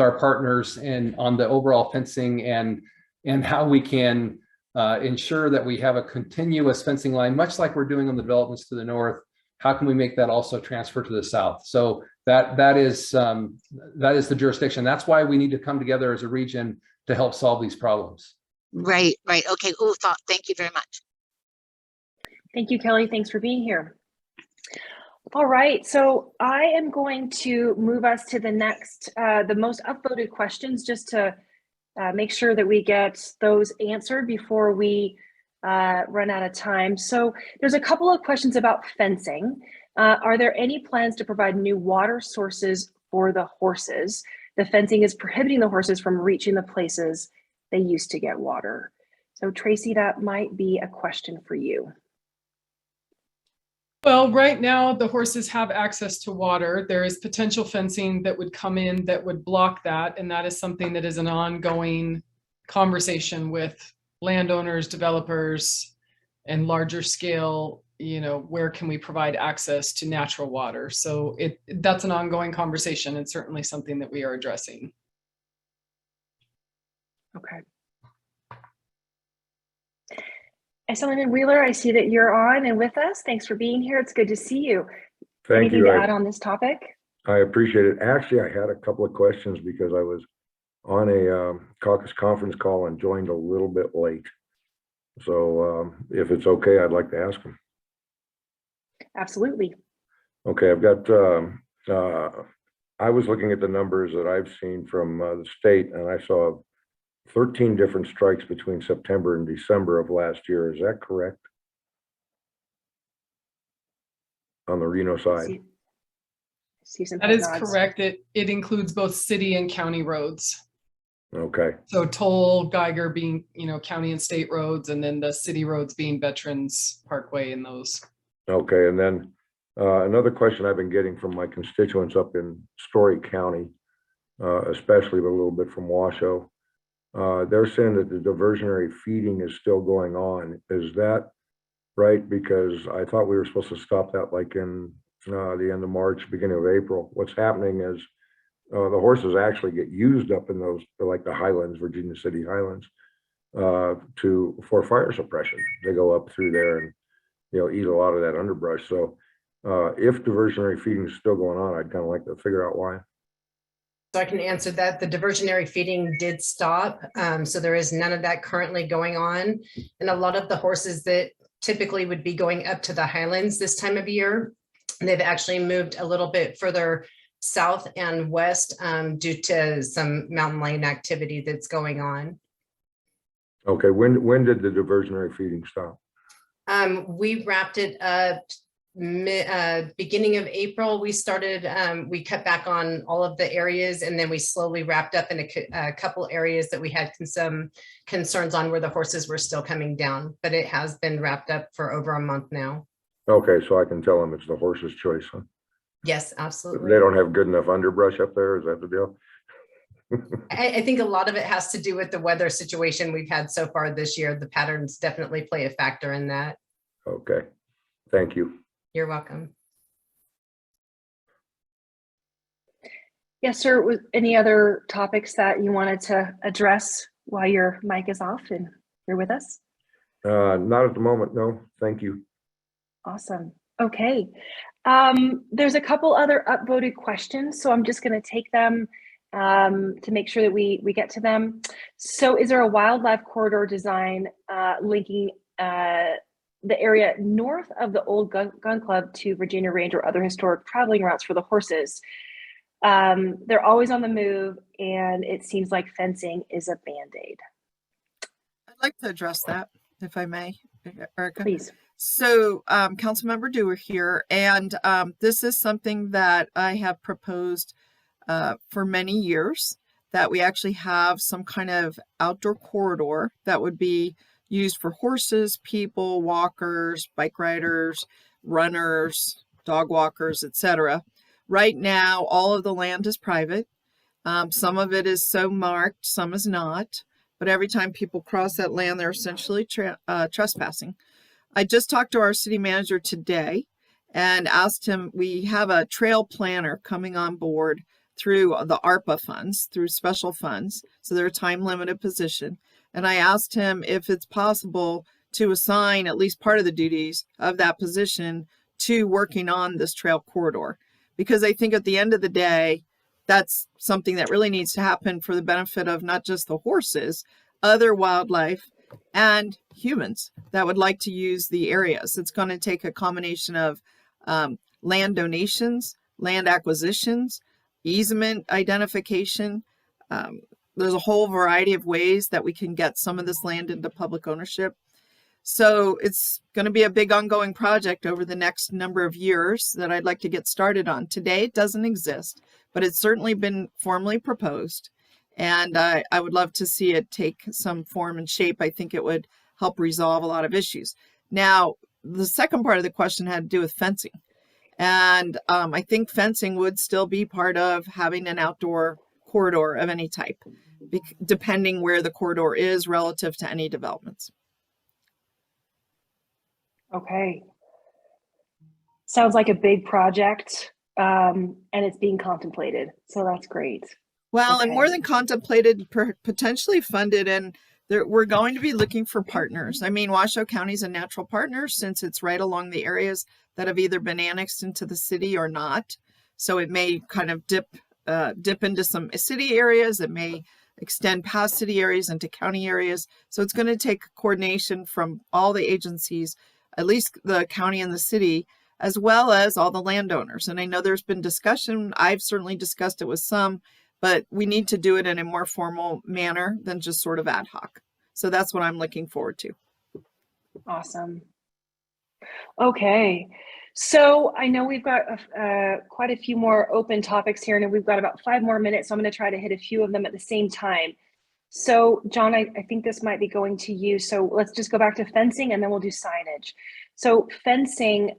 Speaker 4: our partners and on the overall fencing and how we can ensure that we have a continuous fencing line, much like we're doing on the developments to the north. How can we make that also transfer to the south? So that is the jurisdiction. That's why we need to come together as a region to help solve these problems.
Speaker 9: Right. Okay. Thank you very much.
Speaker 1: Thank you, Kelly. Thanks for being here. All right. So I am going to move us to the next, the most upvoted questions, just to make sure that we get those answered before we run out of time. So there's a couple of questions about fencing. Are there any plans to provide new water sources for the horses? The fencing is prohibiting the horses from reaching the places they used to get water. So Tracy, that might be a question for you.
Speaker 6: Well, right now the horses have access to water. There is potential fencing that would come in that would block that. And that is something that is an ongoing conversation with landowners, developers, and larger scale where can we provide access to natural water? So that's an ongoing conversation and certainly something that we are addressing.
Speaker 1: Okay. Assemblyman Wheeler, I see that you're on and with us. Thanks for being here. It's good to see you.
Speaker 10: Thank
Speaker 1: Anything
Speaker 10: you.
Speaker 1: to add on this topic?
Speaker 10: I appreciate it. Actually, I had a couple of questions because I was on a caucus conference call and joined a little bit late. So if it's okay, I'd like to ask them.
Speaker 1: Absolutely.
Speaker 10: Okay, I've got, I was looking at the numbers that I've seen from the state, and I saw 13 different strikes between September and December of last year. Is that correct? On the Reno side?
Speaker 1: See some
Speaker 6: That is
Speaker 1: nods.
Speaker 6: correct. It includes both city and county roads.
Speaker 10: Okay,
Speaker 6: So Toll, Geiger being, county and state roads, and then the city roads being Veterans Parkway and those.
Speaker 10: okay. And then another question I've been getting from my constituents up in Story County, especially, but a little bit from Washoe. They're saying that the diversionary feeding is still going on. Is that right? Because I thought we were supposed to stop that like in the end of March, beginning of April. What's happening is the horses actually get used up in those, like the Highlands, Virginia City Highlands, for fire suppression. They go up through there and eat a lot of that underbrush. So if diversionary feeding is still going on, I'd kind of like to figure out why.
Speaker 5: So I can answer that. The diversionary feeding did stop. So there is none of that currently going on. And a lot of the horses that typically would be going up to the Highlands this time of year, they've actually moved a little bit further south and west due to some mountain lion activity that's going on.
Speaker 10: Okay, when did the diversionary feeding stop?
Speaker 5: We wrapped it up beginning of April. We started, we cut back on all of the areas, and then we slowly wrapped up in a couple areas that we had some concerns on where the horses were still coming down, but it has been wrapped up for over a month now.
Speaker 10: Okay, so I can tell them it's the horse's choice, huh?
Speaker 5: Yes, absolutely.
Speaker 10: They don't have good enough underbrush up there, is that the deal?
Speaker 5: I think a lot of it has to do with the weather situation we've had so far this year. The patterns definitely play a factor in that.
Speaker 10: Okay, thank you.
Speaker 5: You're welcome.
Speaker 1: Yes, sir. Any other topics that you wanted to address while your mic is off and you're with us?
Speaker 10: Not at the moment, no, thank you.
Speaker 1: Awesome. Okay. There's a couple other upvoted questions, so I'm just going to take them to make sure that we get to them. So is there a wildlife corridor design linking the area north of the old gun club to Virginia Range or other historic traveling routes for the horses? They're always on the move, and it seems like fencing is a Band-Aid.
Speaker 2: I'd like to address that, if I may, Erica.
Speaker 1: Please.
Speaker 2: So Councilmember Dewar here, and this is something that I have proposed for many years, that we actually have some kind of outdoor corridor that would be used for horses, people, walkers, bike riders, runners, dog walkers, etc. Right now, all of the land is private. Some of it is so marked, some is not. But every time people cross that land, they're essentially trespassing. I just talked to our city manager today and asked him, we have a trail planner coming on board through the ARPA funds, through special funds. So they're a time limited position. And I asked him if it's possible to assign at least part of the duties of that position to working on this trail corridor. Because I think at the end of the day, that's something that really needs to happen for the benefit of not just the horses, other wildlife, and humans that would like to use the areas. It's going to take a combination of land donations, land acquisitions, easement identification. There's a whole variety of ways that we can get some of this land into public ownership. So it's going to be a big ongoing project over the next number of years that I'd like to get started on. Today it doesn't exist, but it's certainly been formally proposed. And I would love to see it take some form and shape. I think it would help resolve a lot of issues. Now, the second part of the question had to do with fencing. And I think fencing would still be part of having an outdoor corridor of any type, depending where the corridor is relative to any developments.
Speaker 1: Okay. Sounds like a big project, and it's being contemplated. So that's great.
Speaker 2: Well, and
Speaker 1: Okay.
Speaker 2: more than contemplated, potentially funded, and we're going to be looking for partners. I mean, Washoe County is a natural partner since it's right along the areas that have either been annexed into the city or not. So it may kind of dip into some city areas. It may extend past city areas into county areas. So it's going to take coordination from all the agencies, at least the county and the city, as well as all the landowners. And I know there's been discussion. I've certainly discussed it with some, but we need to do it in a more formal manner than just sort of ad hoc. So that's what I'm looking forward to.
Speaker 1: Awesome. Okay. So I know we've got quite a few more open topics here, and we've got about 5 more minutes. So I'm going to try to hit a few of them at the same time. So John, I think this might be going to you. So let's just go back to fencing and then we'll do signage. So fencing,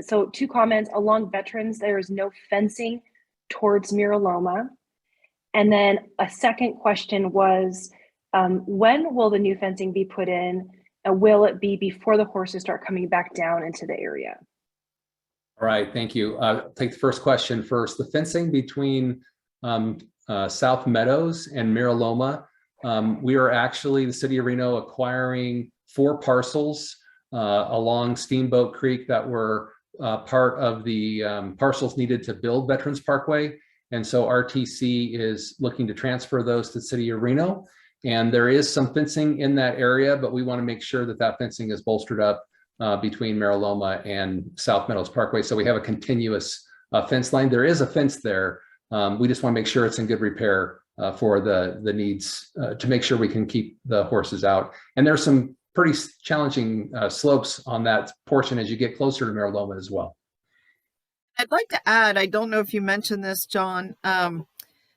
Speaker 1: so 2 comments. Along Veterans, there is no fencing towards Mira Loma. And then a second question was, when will the new fencing be put in? Will it be before the horses start coming back down into the area?
Speaker 4: All right, thank you. Take the first question first. The fencing between South Meadows and Mira Loma, we are actually, the City of Reno, acquiring 4 parcels along Steamboat Creek that were part of the parcels needed to build Veterans Parkway. And so RTC is looking to transfer those to the City of Reno. And there is some fencing in that area, but we want to make sure that that fencing is bolstered up between Mira Loma and South Meadows Parkway. So we have a continuous fence line. There is a fence there. We just want to make sure it's in good repair for the needs to make sure we can keep the horses out. And there's some pretty challenging slopes on that portion as you get closer to Mira Loma as well.
Speaker 2: I'd like to add, I don't know if you mentioned this, John,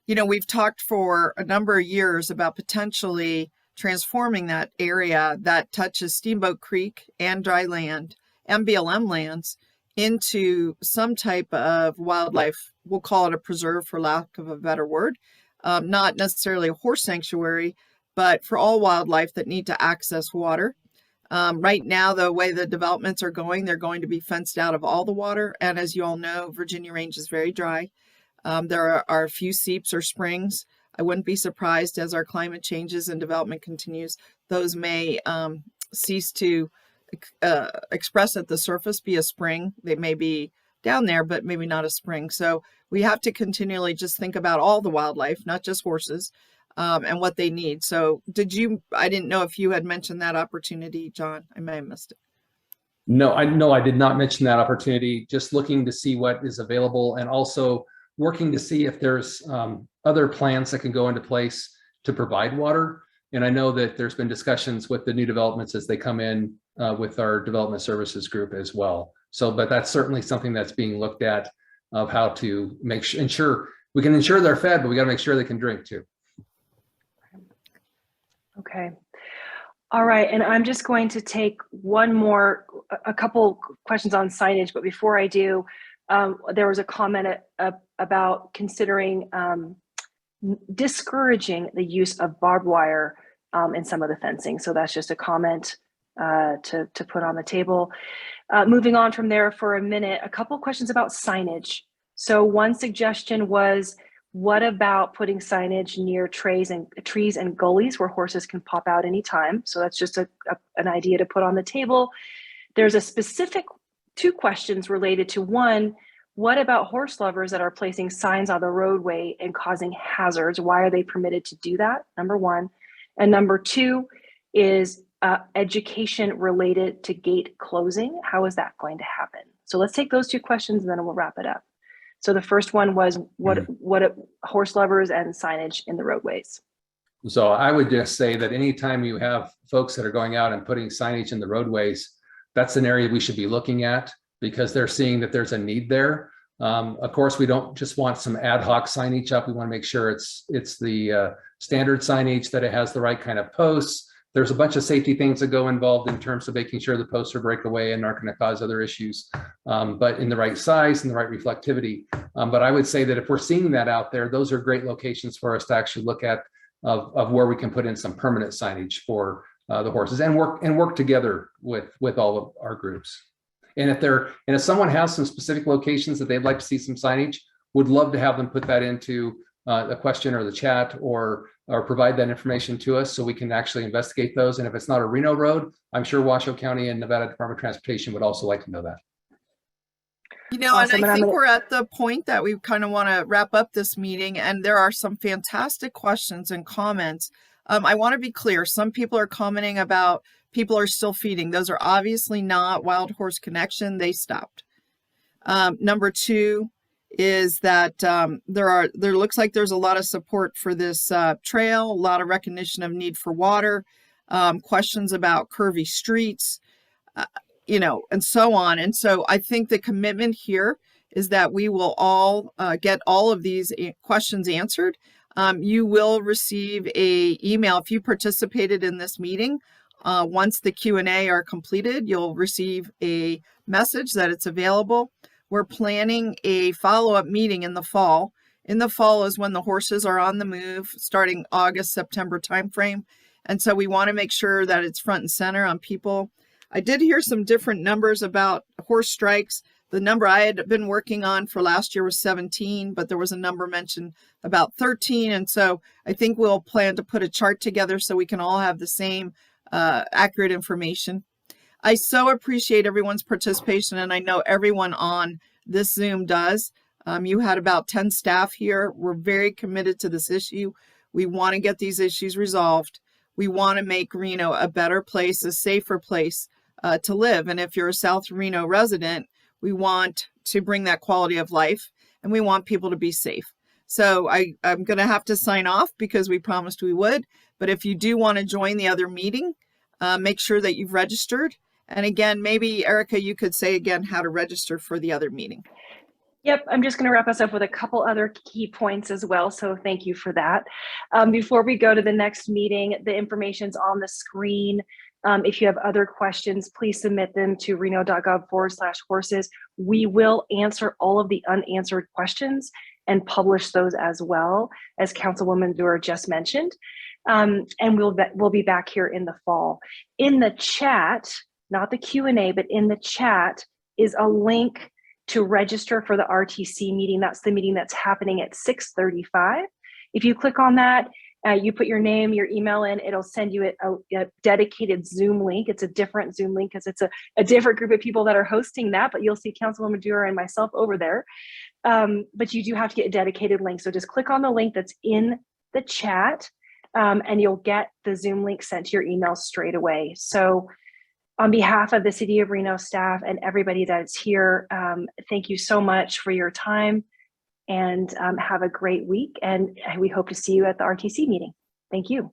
Speaker 2: you know, we've talked for a number of years about potentially transforming that area that touches Steamboat Creek and dry land and BLM lands into some type of wildlife. We'll call it a preserve for lack of a better word, not necessarily a horse sanctuary, but for all wildlife that need to access water. Right now, the way the developments are going, they're going to be fenced out of all the water. And as you all know, Virginia Range is very dry. There are a few seeps or springs. I wouldn't be surprised as our climate changes and development continues, those may cease to express at the surface, be a spring. They may be down there, but maybe not a spring. So we have to continually just think about all the wildlife, not just horses, and what they need. So I didn't know if you had mentioned that opportunity, John. I may have missed it.
Speaker 4: No, I did not mention that opportunity. Just looking to see what is available and also working to see if there's other plans that can go into place to provide water. And I know that there's been discussions with the new developments as they come in with our development services group as well. So, but that's certainly something that's being looked at of how to ensure we can ensure they're fed, but we got to make sure they can drink too.
Speaker 1: Okay. All right. And I'm just going to take a couple questions on signage, but before I do, there was a comment about considering discouraging the use of barbed wire in some of the fencing. So that's just a comment to put on the table. Moving on from there for a minute, a couple questions about signage. So one suggestion was, what about putting signage near trees and gullies where horses can pop out anytime? So that's just an idea to put on the table. There's a specific 2 questions related to one, what about horse lovers that are placing signs on the roadway and causing hazards? Why are they permitted to do that? Number 1. And number 2 is education related to gate closing. How is that going to happen? So let's take those 2 questions and then we'll wrap it up. So the first one was what horse lovers and signage in the roadways.
Speaker 4: So I would just say that anytime you have folks that are going out and putting signage in the roadways, that's an area we should be looking at because they're seeing that there's a need there. Of course, we don't just want some ad hoc signage up. We want to make sure it's the standard signage, that it has the right kind of posts. There's a bunch of safety things that go involved in terms of making sure the posts are breakaway and aren't going to cause other issues, but in the right size and the right reflectivity. But I would say that if we're seeing that out there, those are great locations for us to actually look at of where we can put in some permanent signage for the horses and work together with all of our groups. And if someone has some specific locations that they'd like to see some signage, would love to have them put that into a question or the chat, or provide that information to us so we can actually investigate those. And if it's not a Reno road, I'm sure Washoe County and Nevada Department of Transportation would also like to know that.
Speaker 2: You know,
Speaker 1: Awesome.
Speaker 2: and
Speaker 1: And
Speaker 2: I
Speaker 1: I'm
Speaker 2: think
Speaker 1: gonna-
Speaker 2: we're at the point that we kind of want to wrap up this meeting, and there are some fantastic questions and comments. I want to be clear. Some people are commenting about people are still feeding. Those are obviously not Wild Horse Connection. They stopped. Number two is that there looks like there's a lot of support for this trail, a lot of recognition of need for water, questions about curvy streets, you know, and so on. And so I think the commitment here is that we will all get all of these questions answered. You will receive a email if you participated in this meeting. Once the Q&A are completed, you'll receive a message that it's available. We're planning a follow-up meeting in the fall. In the fall is when the horses are on the move, starting August, September timeframe. And so we want to make sure that it's front and center on people. I did hear some different numbers about horse strikes. The number I had been working on for last year was 17, but there was a number mentioned about 13. And so I think we'll plan to put a chart together so we can all have the same accurate information. I so appreciate everyone's participation, and I know everyone on this Zoom does. You had about 10 staff here. We're very committed to this issue. We want to get these issues resolved. We want to make Reno a better place, a safer place to live. And if you're a South Reno resident, we want to bring that quality of life, and we want people to be safe. So I'm going to have to sign off because we promised we would. But if you do want to join the other meeting, make sure that you've registered. And again, maybe Erica, you could say again how to register for the other meeting.
Speaker 1: Yep, I'm just going to wrap us up with a couple other key points as well. So thank you for that. Before we go to the next meeting, the information's on the screen. If you have other questions, please submit them to reno.gov/horses. We will answer all of the unanswered questions and publish those as well, as Councilwoman Dewar just mentioned. And we'll be back here in the fall. In the chat, not the Q&A, but in the chat is a link to register for the RTC meeting. That's the meeting that's happening at 6:35. If you click on that, you put your name, your email in, it'll send you a dedicated Zoom link. It's a different Zoom link because it's a different group of people that are hosting that, but you'll see Councilwoman Dewar and myself over there. But you do have to get a dedicated link. So just click on the link that's in the chat and you'll get the Zoom link sent to your email straight away. So on behalf of the City of Reno staff and everybody that's here, thank you so much for your time, and have a great week. And we hope to see you at the RTC meeting. Thank you.